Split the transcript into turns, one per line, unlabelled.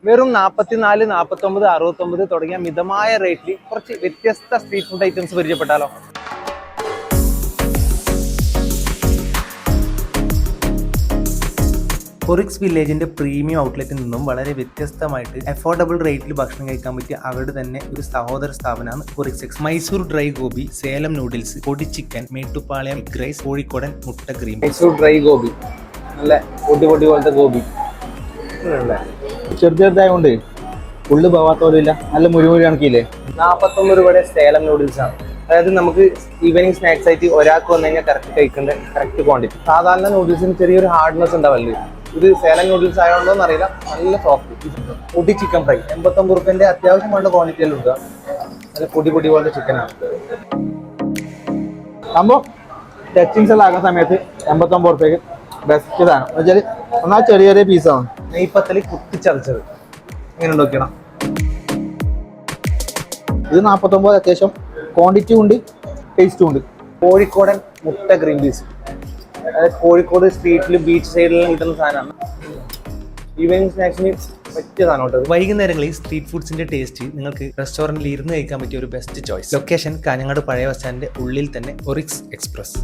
വെറും 44, 49, 69 തുടങ്ങിയ മിതമായ റേറ്റിൽ കുറച്ച് വ്യത്യസ്ത സ്ട്രീറ്റ് ഫുഡ് ഐറ്റംസ് പരിചയപ്പെട്ടാലോ?
ഒറിക്സ് വില്ലേജിന്റെ പ്രീമിയം ഔട്ട്ലെറ്റിൽ നിന്നും വളരെ വ്യത്യസ്തമായിട്ട് അഫോർഡബിൾ റേറ്റിൽ ഭക്ഷണം കഴിക്കാൻ പറ്റിയ അവരുടെ തന്നെ ഒരു സഹോദര സ്ഥാപനമാണ് Orix X. Mysore dry gobi, Salem noodles, പൊടി ചിക്കൻ, മേട്ടുപ്പാളയം എഗ് റൈസ്, കോഴിക്കോടൻ മുട്ട ക്രീം.
മൈസൂർ ഡ്രൈ ഗോബി നല്ല പൊടി പോലത്തെ ഗോബി
ചെറുതായതുകൊണ്ട് ഉള്ളു പോവാത്ത പോലും ഇല്ല, നല്ല മുഴുമുഴി കണക്കില്ലേ.
49 രൂപയുടെ സേലം നൂഡിൽസ് ആണ്. അതായത് നമുക്ക് ഈവനിങ് സ്നാക്സ് ആയിട്ട് ഒരാൾക്ക് വന്നു കഴിഞ്ഞാൽ കറക്റ്റ് കഴിക്കേണ്ട കറക്റ്റ് ക്വാണ്ടിറ്റി. സാധാരണ നൂഡിൽസിന് ചെറിയൊരു ഹാർഡ്നെസ് ഉണ്ടാവല്ലേ, ഇത് സേലം നൂഡിൽസ് ആയതുകൊണ്ടോന്ന് അറിയില്ല, നല്ല സോഫ്റ്റ്. പൊടി ചിക്കൻ ഫ്രൈ 89 റുപ്യന്റെ അത്യാവശ്യം വേണ്ട ക്വാണ്ടിറ്റിയെല്ലാം ഉണ്ട്. നല്ല പൊടി പോലത്തെ ചിക്കനാണ്
സംഭവം. ടച്ചിങ്സ് എല്ലാം ആകുന്ന സമയത്ത് 89 റുപ്യക്ക് ബെസ്റ്റ് സാധനം എന്ന് വെച്ചാൽ എന്നാൽ ചെറിയ പീസാണ്.
നെയ്പ്പത്തല് കുത്തിച്ചതച്ചത് ഇങ്ങനെ നോക്കണം.
ഇത് 49 അത്യാവശ്യം ക്വാണ്ടിറ്റി ഉണ്ട്, ടേസ്റ്റും ഉണ്ട്.
കോഴിക്കോടൻ മുട്ട ഗ്രീൻ പീസ്, അതായത് കോഴിക്കോട് സ്ട്രീറ്റിൽ ബീച്ച് സൈഡിലെല്ലാം കിട്ടുന്ന സാധനമാണ്. ഈവനിങ് സ്നാക്സിന് പറ്റിയ സാധനം കേട്ടത്.
വൈകുന്നേരങ്ങളിൽ സ്ട്രീറ്റ് ഫുഡ്സിന്റെ ടേസ്റ്റ് നിങ്ങൾക്ക് റെസ്റ്റോറന്റിൽ ഇരുന്ന് കഴിക്കാൻ പറ്റിയ ഒരു ബെസ്റ്റ് ചോയ്സ്. ലൊക്കേഷൻ കാഞ്ഞങ്ങാട് പഴയ ബസ് സ്റ്റാൻഡിന്റെ ഉള്ളിൽ തന്നെ ഒറിക്സ് എക്സ്പ്രസ്.